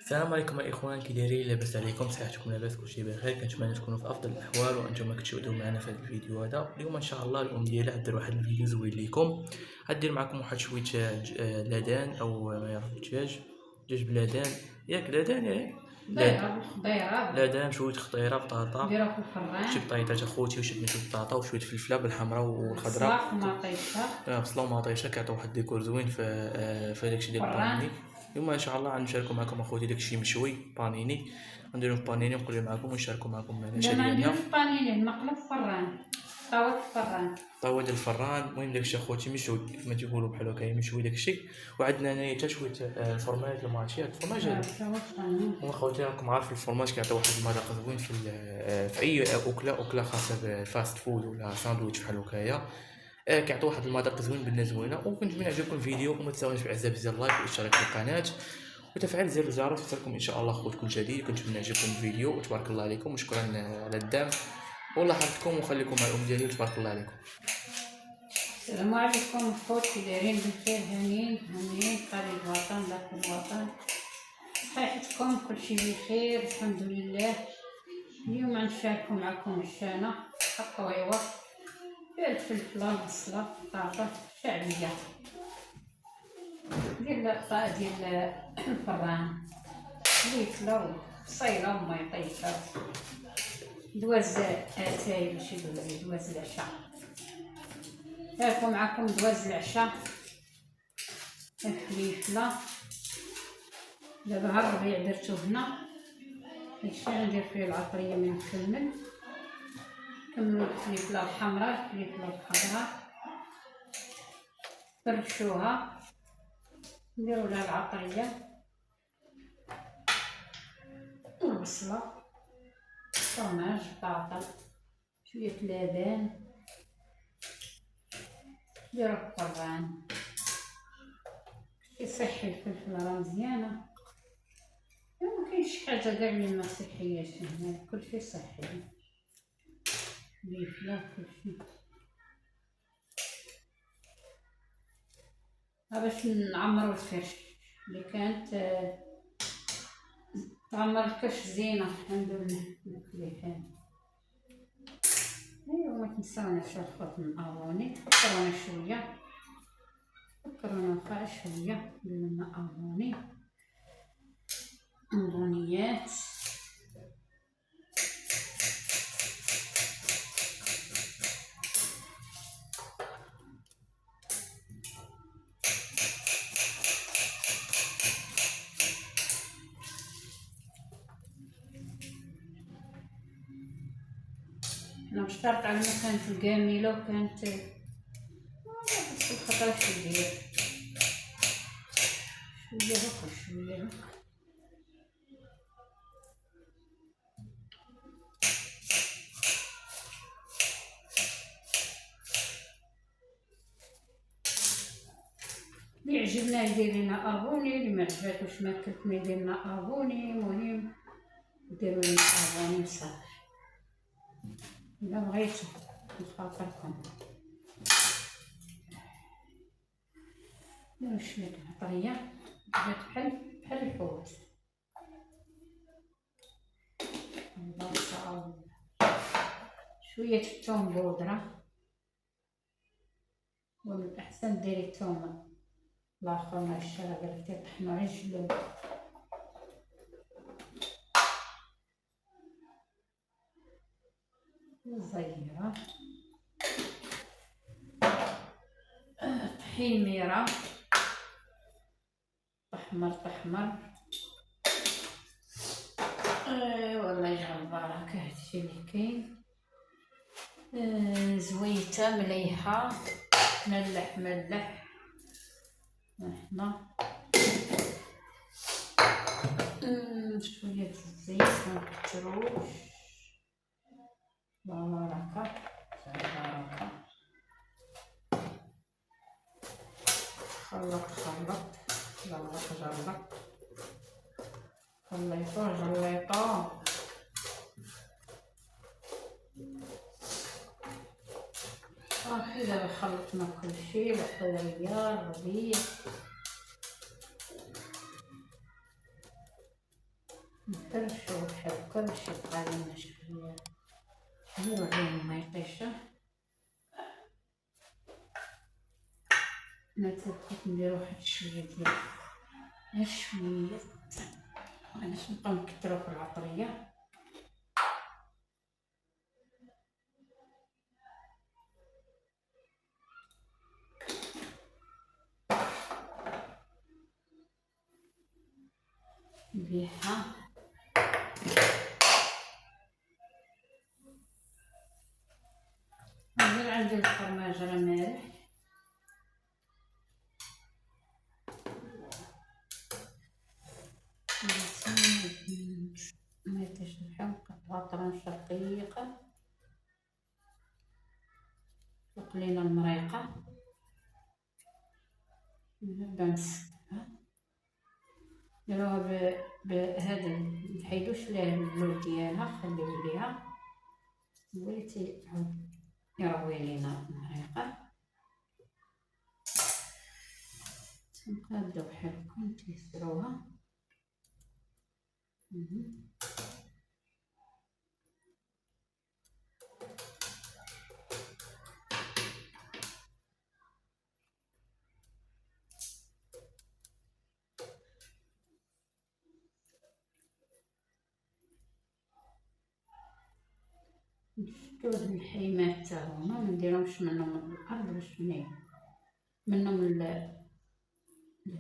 السلام عليكم الاخوان، كي دايرين؟ لاباس عليكم؟ صحتكم لاباس؟ كلشي بخير؟ كنتمنى تكونوا في افضل الاحوال وانتم كتشاهدوا معنا في هذا الفيديو. هذا اليوم ان شاء الله الام ديالي غدير واحد الفيديو زوين ليكم. غدير معكم واحد شويه لادان او ما يعرف دجاج بلادان، ياك لادان ياك لادان، شويه خضيره، بطاطا، نديروها في الفران، شي بطيطات اخوتي وشي ميتو بطاطا وشويه فلفله بالحمراء والخضراء، بصله ومطيشه، كيعطيو واحد الديكور زوين في داكشي ديال البانيني. اليوم ان شاء الله غنشاركو معكم اخوتي داكشي مشوي بانيني، غنديرو في بانيني ونقولو معكم ونشاركو معكم العشاء ديالنا. لا ما ديالنا. نديروش بانيني، المقلب في الفران، طاوة في الفران، طاوه ديال الفران. المهم داكشي اخوتي مشوي كما تيقولوا بحال هكا مشوي داكشي. وعندنا هنايا حتى شويه الفرماج الماتشي، الفرماج هذا هو اخوتي راكم عارفين الفرماج كيعطي واحد المذاق زوين في اي اكله خاصه بالفاست فود ولا ساندويتش بحال هكايا. كيعطي واحد المذاق زوين بنه زوينه. وكنتمنى يعجبكم الفيديو، وما تنساوش باعزاء ديال اللايك والاشتراك في القناه وتفعيل زر الجرس لتصلكم ان شاء الله خطوات كل جديد. كنتمنى يعجبكم الفيديو وتبارك الله عليكم، وشكرا على الدعم والله حفظكم وخليكم مع الام ديالي وتبارك الله عليكم. السلام عليكم خوتي، دايرين بخير؟ هانيين خارج الوطن داخل الوطن، صحتكم كلشي بخير الحمد لله. اليوم غنشاركو معكم الشانة الطويوة فيها الفلفلة البصلة البطاطا الشعبية ديال الفران، فلفلة وبصيلة وميطيشة، دواز اتاي ماشي دواز العشاء. نشاركو معكم دواز العشاء، الفليفله دابا ها الربيع درتو هنا، هادشي غندير فيه العطريه من نكمل الفليفله الحمراء الفليفله الخضراء، فرشوها نديرو لها العطريه والبصله، طوماج، بطاطا، شويه لبن، نديرو في الفران. صحي الفلفل راه مزيانه، مكاينش حاجه كاع اللي ما صحياش هنا، كلشي صحي، فلفله كلشي. باش نعمرو الكرش اللي كانت تعمر الكرش زينه، نديرو الفليفل. ايوا ما تنساوناش الخوت نابوني، فكرونا شويه، فكرونا واخا شويه، نديرو لنا ابوني بونيات. انا مشترط على ما كانت الكامله وكانت بس الخطره شويه هكا شويه اللي عجبنا يدير لنا ابوني، اللي ما عجباتوش ما كلت ما يدير لنا ابوني. المهم ديروا لنا ابوني صافي الا بغيتو نخاطركم. نديرو شويه العطريه جات بحال الحوت، البصل، شويه الثوم بودره، ومن الاحسن ديري الثوم الاخر مع الشرا درتي طحنو عجلو. الزيره، طحين ميره، تحمر والله يجعل البركه. هادشي اللي كاين. زويته مليحه، ملح هنا شويه الزيت منكتروش. بركه خلط جرب خليطو صافي. دابا خلطنا كلشي، الحلوية، الربيع، نكرشو بحال كلشي بقى لينا شوية، نديرو عليهم ما يطيشو. انا تبقيت ندير واحد شوية ديال غير شوية باش نبقاو نكترو في العطرية. مليحة. ندير عندي الفرماج راه مالح، ما يطيش الحم. قطعة طرنشة دقيقة، فوق لينا المريقة، نبدا نسكها. نديروها بهذا، منحيدوش ليه اللون ديالها، خليوه ليها بغيتي عود يروي لينا المريقة. تنقادو بحال هكا نتيسروها. نشدو هاد الحيمات تا هما، منديرهمش منهم الارض باش منهم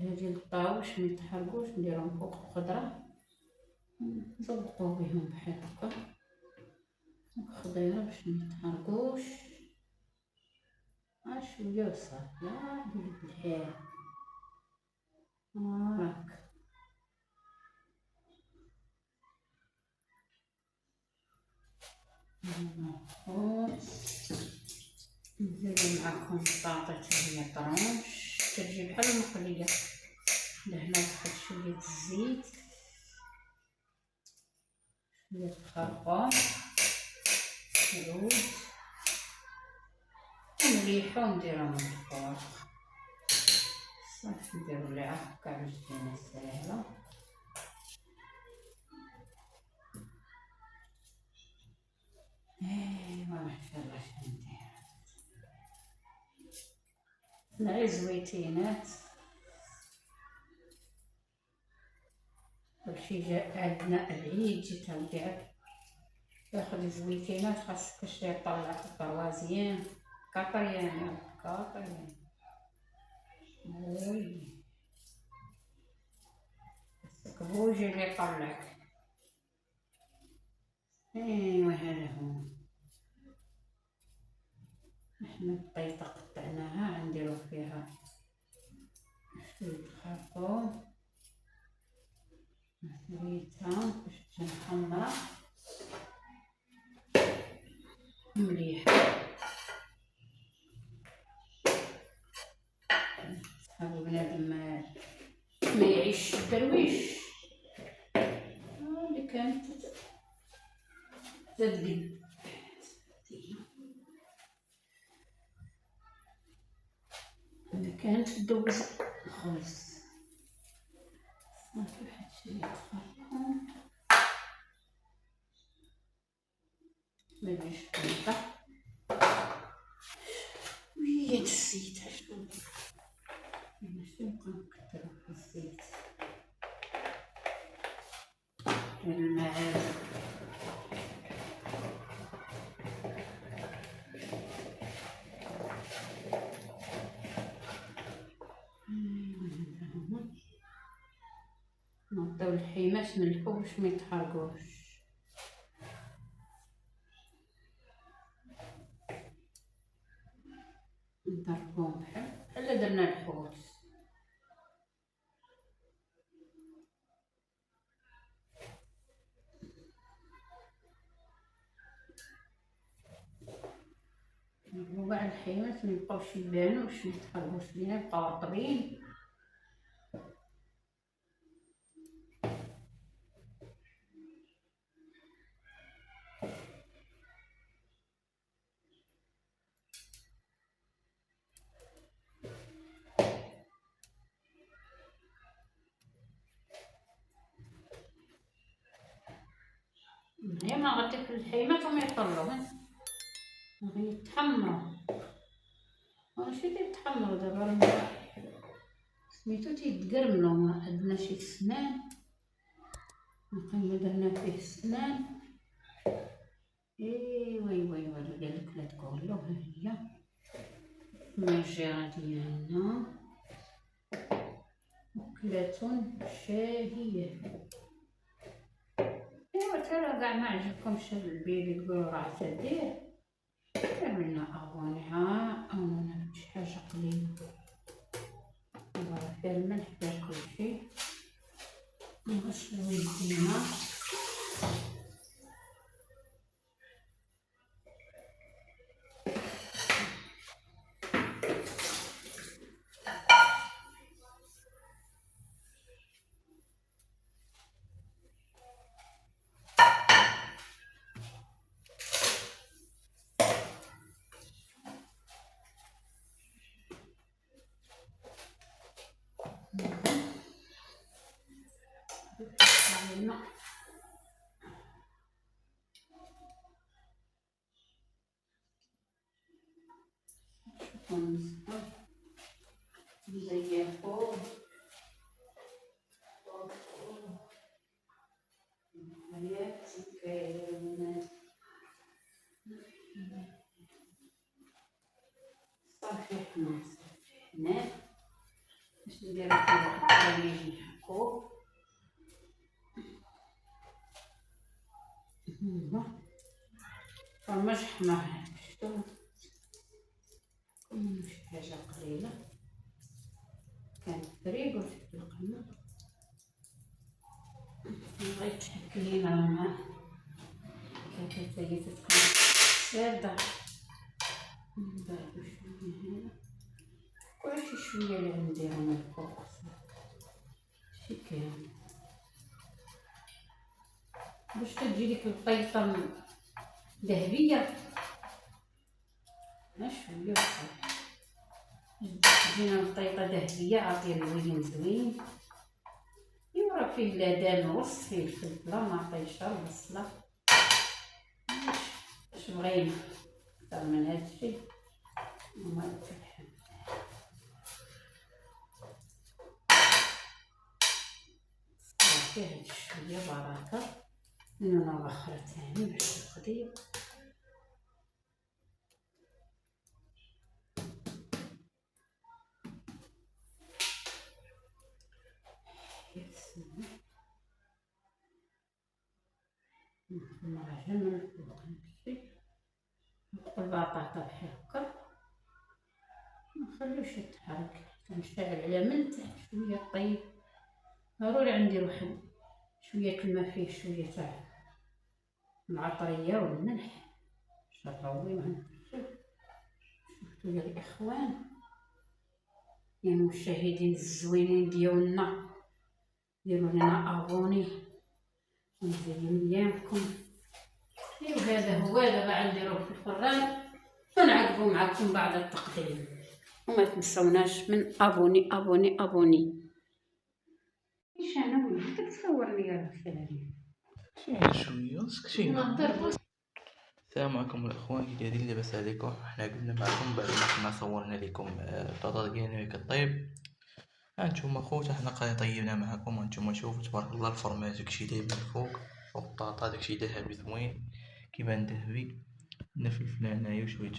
هادي الطاوش ميتحرقوش، نديرهم فوق الخضرة نزبطو بهم بحال هكا خضيرة باش ميتحرقوش. شوية وصافي. ولد الحياة راك نزيدو معاكم البطاطا هي طرونش، كتجي بحال المقلية. دهنا واحد شوية الزيت، شوية الخرقوم، العود، ونريحو ونديرو من الفوق صافي. نديرو ليها هكا عجينة ساهلة. ايوا محتاجة ندير نعي زويتينات. كلشي جا عندنا العيد، جيت عندي تاخدي زويتينات، خاصك تشري طلع البروازيين كاطريان كاطريان. وي خاصك بوجي اللي يطلعك. ايوا هذا هو. احنا البيضة قطعناها، نديرو فيها شوية خرقوم، زويتها باش تجي محمرة مليحة. صحاب بنادم ما يعيش الدرويش اللي كانت تدقن. اللي كانت تدوز خالص. صافي واحد شوية خرقوم ميبقاش بيضة، شوية الزيت. عشان ماشي نبقى نكترو في الزيت والماء. نعطيو الحيمات نلحو باش ميتحرقوش. نضربوهم بحال درنا الحوت. نضربو كاع الحيمات ميبقاوش يبانوش ميتحرقوش لينا، يبقاو رطبين. هي ما غتاكل الحيمات وما يطلعوا يتحمروا، ماشي تيتحمروا دابا راه سميتو تيتقرملوا، ما عندنا شي سنان درنا فيه السنان. ايوا قالك لا تقولوا. ها هي المنجيرة ديالنا أكلة شهية. ايوا ترى كاع ما عجبكمش البيبي تقولوا راه تدير، عملنا ابونيها او نعمل شي حاجة قليلة، فيها الملح فيها كلشي. نغسلو يدينا نزيفو صافي حنا باش نديرو فيه الطريميج نحكو. فرماج حمار شفتو شي حاجة قليلة، كانت فريق وشفت القمة بغيت تحكي مع الماء كانت هي تتكون سادة. نبردو شوية هنا وشي شوية اللي غنديرو من الفوق شي كامل باش تجي ليك القيطة ذهبية. شوية وصافي تجينا القيطة ذهبية عاطيه لوين زوين. ايوا راه فيه اللدان الوسط، فيه الفلفلة معطيشة البصلة، اش بغينا اكثر من هادشي وما الفلحل. صافي هاد شوية بركة نونة وخرى تاني باش تقضي. نعجن من الفوق هادشي، نحط البطاطا بحال هكا منخليوش يتحرك، كنشعل على من تحت شوية طيب. ضروري غندير واحد شوية الماء فيه شوية تاع العطرية والملح باش نروي ونشوف. شفتو يا الاخوان يا المشاهدين الزوينين ديالنا، ديروا لنا ابوني ونزيد مليانكم. ايوا هذا هو دابا غنديروه في الفران ونعقبوا معكم بعد التقديم. وما تنسوناش من ابوني ابوني ابوني. ايش انا وليت تصورني يا شوية السلام عليكم الاخوان، كي دايرين؟ لاباس عليكم؟ حنا قلنا معكم بعد ما كنا صورنا لكم البطاطا ديالنا كطيب. هانتوما خوت حنا قاعدين طيبنا معكم، هانتوما شوفوا تبارك الله الفرماج داكشي دايب من فوق البطاطا داكشي ذهبي زوين كيبان ذهبي. عندنا فلفل هنايا وشوية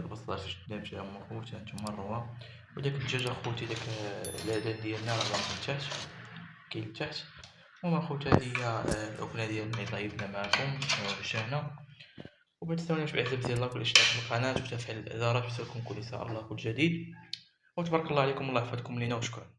البصلة شدنا فيهم خوت. هانتوما الروا وداك الدجاج اخوتي داك الادان ديالنا راه باقي تحت كاين تحت. وما خوت هادي هي الاكله ديالنا اللي طيبنا معكم وشهنا. وما تنساوناش بالاعجاب ديال اللايك والاشتراك في القناه وتفعيل الجرس باش يوصلكم كل ان شاء الله كل جديد. وتبارك الله عليكم، الله يحفظكم لينا وشكرا.